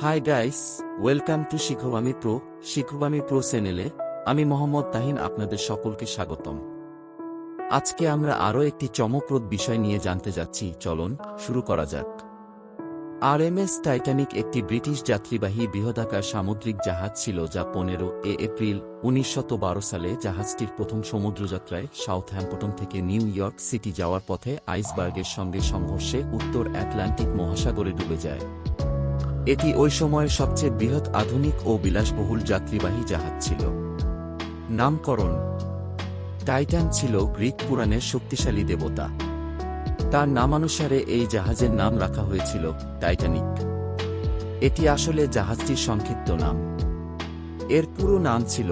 Hi guys, welcome to শিখো আমি pro. শিখো আমি প্রো চ্যানেলে আমি মোহাম্মদ তাহিন আপনাদের সকলকে স্বাগতম। আজকে আমরা আরও একটি চমকপ্রদ বিষয় নিয়ে জানতে যাচ্ছি। চলুন শুরু করা যাক। আরএমএস টাইটানিক একটি ব্রিটিশ যাত্রীবাহী বৃহদাকার সামুদ্রিক জাহাজ ছিল, যা 15 এপ্রিল 1912 সালে জাহাজটির প্রথম সমুদ্রযাত্রায় সাউথহ্যাম্পটন থেকে নিউ ইয়র্ক সিটি যাওয়ার পথে আইসবার্গের সঙ্গে সংঘর্ষে উত্তর আটলান্টিক মহাসাগরে ডুবে যায়। এটি ওই সময়ের সবচেয়ে বৃহৎ আধুনিক ও বিলাসবহুল যাত্রীবাহী জাহাজ ছিল। নামকরণ: টাইটান ছিল গ্রিক পুরাণের শক্তিশালী দেবতা। তার নামানুসারে এই জাহাজের নাম রাখা হয়েছিল টাইটানিক। এটি আসলে জাহাজটির সংক্ষিপ্ত নাম। এর পুরো নাম ছিল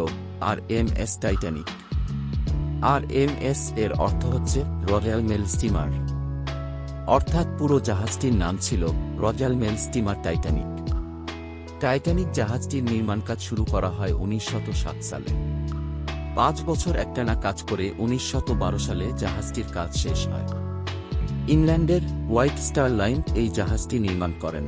আরএমএস টাইটানিক। আরএমএস এর অর্থ হচ্ছে রয়্যাল মেল স্টিমার, অর্থাৎ পুরো জাহাজটির নাম ছিল royal mail steamer Titanic. Titanic জাহাজটির নির্মাণ কাজ শুরু করা হয় 1907 সালে। 5 বছর একটানা কাজ করে 1912 সালে জাহাজটির কাজ শেষ হয়। ইংল্যান্ডের হোয়াইট স্টার লাইন এই জাহাজটি নির্মাণ করেন।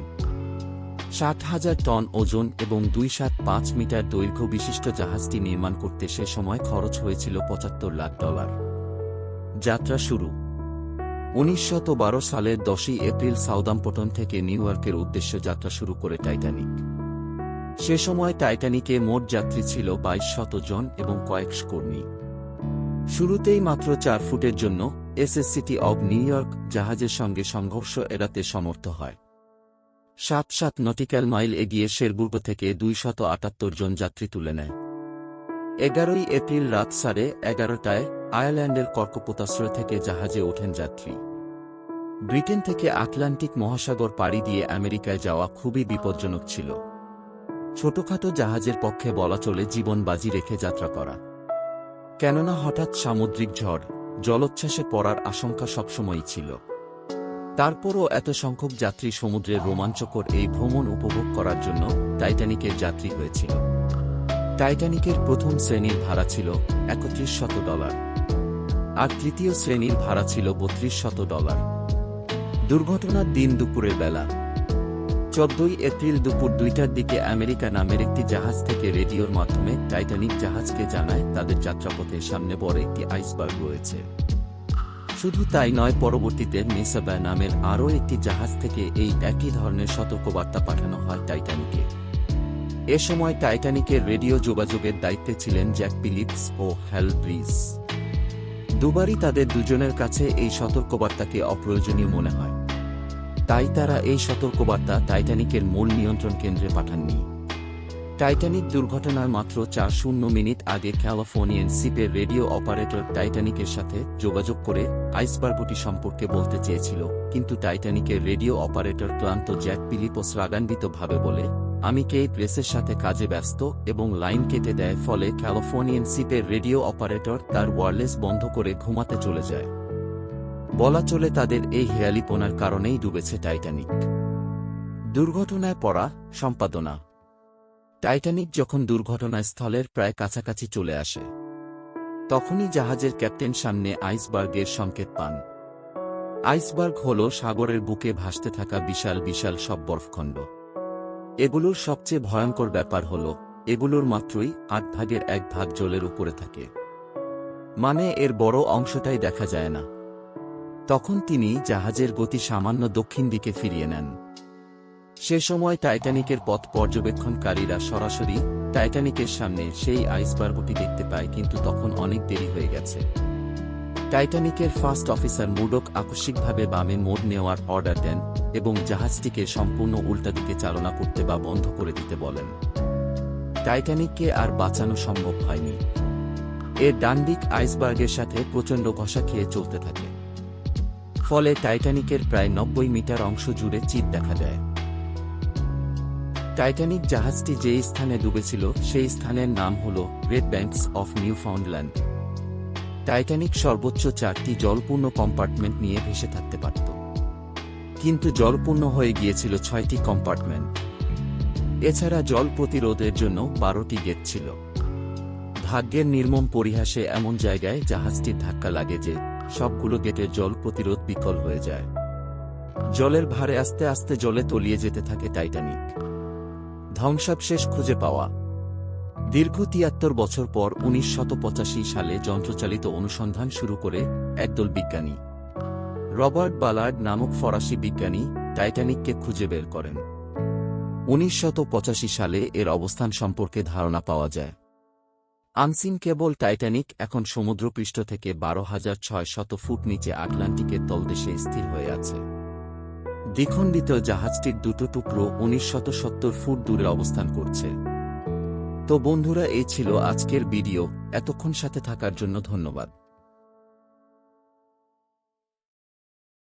60,000 টন ওজন এবং 275 মিটার দৈর্ঘ্য বিশিষ্ট জাহাজটি নির্মাণ করতে সে সময় খরচ হয়েছিল $75 লাখ। যাত্রা শুরু: 1912 সালের 10 এপ্রিল সাউদাম্পটন থেকে নিউ ইয়র্কের উদ্দেশ্যে যাত্রা শুরু করে টাইটানিক। সে সময় টাইটানিকে মোট যাত্রী ছিল 2200 জন এবং কয়েকশ কর্মী। শুরুতেই মাত্র 4 ফুটের জন্য সিটি অব নিউ ইয়র্ক জাহাজের সঙ্গে সংঘর্ষ এড়াতে সমর্থ হয়। 7 নটিক্যাল মাইল এগিয়ে শেরবুর্গ থেকে 278 জন যাত্রী তুলে নেয়। 11 এপ্রিল রাত 11:30টায় আয়ারল্যান্ডের কর্কপোতাশ্রয় থেকে জাহাজে ওঠেন যাত্রী। ব্রিটেন থেকে আটলান্টিক মহাসাগর পাড়ি দিয়ে আমেরিকায় যাওয়া খুবই বিপজ্জনক ছিল। ছোটখাটো জাহাজের পক্ষে বলা চলে জীবন বাজি রেখে যাত্রা করা, কেননা হঠাৎ সামুদ্রিক ঝড়, জলোচ্ছ্বাসে পড়ার আশঙ্কা সবসময়ই ছিল। তারপরও এত সংখ্যক যাত্রী সমুদ্রের রোমাঞ্চকর এই ভ্রমণ উপভোগ করার জন্য টাইটানিকের যাত্রী হয়েছিল। টাইটানিকের প্রথম শ্রেণীর ভাড়া ছিল $3100 আর তৃতীয় শ্রেণীর ভাড়া ছিল $3200। দুর্ঘটনার দিন দুপুরের বেলা 14 এপ্রিল দুপুর 2টার দিকে আমেরিকা নামের একটি জাহাজ থেকে রেডিওর মাধ্যমে টাইটানিক জাহাজকে জানায় তাদের যাত্রাপথে সামনে বড় একটি আইসবার্গ রয়েছে। শুধু তাই নয়, পরবর্তীতে মেসাবা নামের আরও একটি জাহাজ থেকে এই একই ধরনের সতর্কবার্তা পাঠানো হয় টাইটানিকে। এ সময় টাইটানিকের রেডিও যোগাযোগের দায়িত্বে ছিলেন জ্যাক ফিলিপস ও হ্যাল ব্রিজ। দুবারই তাদের দুজনের কাছে এই সতর্কবার্তাকে অপ্রয়োজনীয় মনে হয়, তাই তারা এই সতর্কবার্তা টাইটানিকের মূল নিয়ন্ত্রণ কেন্দ্রে পাঠাননি। টাইটানিক দুর্ঘটনার মাত্র 40 মিনিট আগে ক্যালিফোর্নিয়ান শিপের রেডিও অপারেটর টাইটানিকের সাথে যোগাযোগ করে আইসবার্গটি সম্পর্কে বলতে চেয়েছিল, কিন্তু টাইটানিকের রেডিও অপারেটর ক্লান্ত জ্যাক ফিলিপস রাগান্বিতভাবে বলে, আমি কেট রেসের সাথে কাজে ব্যস্ত, এবং লাইন কেটে দেয়। ফলে ক্যালিফোর্নিয়ান শিপের রেডিও অপারেটর তার ওয়্যারলেস বন্ধ করে ঘুমাতে চলে যায়। বলা চলে তাদের এই হেয়ালিপনার কারণেই ডুবেছে টাইটানিক। দুর্ঘটনায় পড়া সম্পাদনা: টাইটানিক যখন দুর্ঘটনাস্থলের প্রায় কাছাকাছি চলে আসে, তখনই জাহাজের ক্যাপ্টেন সামনে আইসবার্গের সংকেত পান। আইসবার্গ হল সাগরের বুকে ভাসতে থাকা বিশাল বিশাল সব বরফখণ্ড। এগুলোর সবচেয়ে ভয়ঙ্কর ব্যাপার হল এগুলোর মাত্রই 8 ভাগের 1 ভাগ জলের উপরে থাকে, মানে এর বড় অংশটাই দেখা যায় না। তখন তিনি জাহাজের গতি সামান্য দক্ষিণ দিকে ফিরিয়ে নেন। সে সময় টাইটানিকের পথ পর্যবেক্ষণকারীরা সরাসরি টাইটানিকের সামনে সেই আইসবার্গটি দেখতে পায়, কিন্তু তখন অনেক দেরি হয়ে গেছে। টাইটানিকের ফার্স্ট অফিসার মুডক আকস্মিকভাবে বামে মোড় নেওয়ার অর্ডার দেন এবং জাহাজটিকে সম্পূর্ণ উল্টা দিকে চালনা করতে বা বন্ধ করে দিতে বলেন। টাইটানিককে আর বাঁচানো সম্ভব হয়নি। এর ডান দিক আইসবার্গের সাথে প্রচণ্ড ঘষা খেয়ে চলতে থাকে। ফলে টাইটানিকের প্রায় 90 মিটার অংশ জুড়ে চির দেখা দেয়। টাইটানিক জাহাজটি যেই স্থানে ডুবেছিল সেই স্থানের নাম হল great banks of Newfoundland. Titanic সর্বোচ্চ 4টি জলপূর্ণ কম্পার্টমেন্ট নিয়ে ভেসে থাকতে পারত, কিন্তু জলপূর্ণ হয়ে গিয়েছিল 6টি কম্পার্টমেন্ট। এছাড়া জল প্রতিরোধের জন্য 12টি গেট ছিল। ভাগ্যের নির্মম পরিহাসে এমন জায়গায় জাহাজটির ধাক্কা লাগে যে সবগুলো গেটের জল প্রতিরোধ বিকল হয়ে যায়। জলের ভারে আস্তে আস্তে জলে তলিয়ে যেতে থাকে টাইটানিক। ধ্বংসাবশেষ খুঁজে পাওয়া। দীর্ঘ ৭৩ বছর পর ১৯৮৫ সালে যন্ত্রচালিত অনুসন্ধান শুরু করে একদল বিজ্ঞানী। রবার্ট বালার্ড নামক ফরাসি বিজ্ঞানী টাইটানিককে খুঁজে বের করেন। ১৯৮৫ সালে এর অবস্থান সম্পর্কে ধারণা পাওয়া যায়। আনসিন কেবল টাইটানিক এখন সমুদ্রপৃষ্ঠ থেকে ১২,৬০০ ফুট নিচে আটলান্টিকের তলদেশে স্থির হয়ে আছে। দ্বিখণ্ডিত জাহাজটির দুটো টুকরো ১৯৭০ ফুট দূরে অবস্থান করছে। তো বন্ধুরা, এই ছিল আজকের ভিডিও। এতক্ষণ সাথে থাকার জন্য ধন্যবাদ।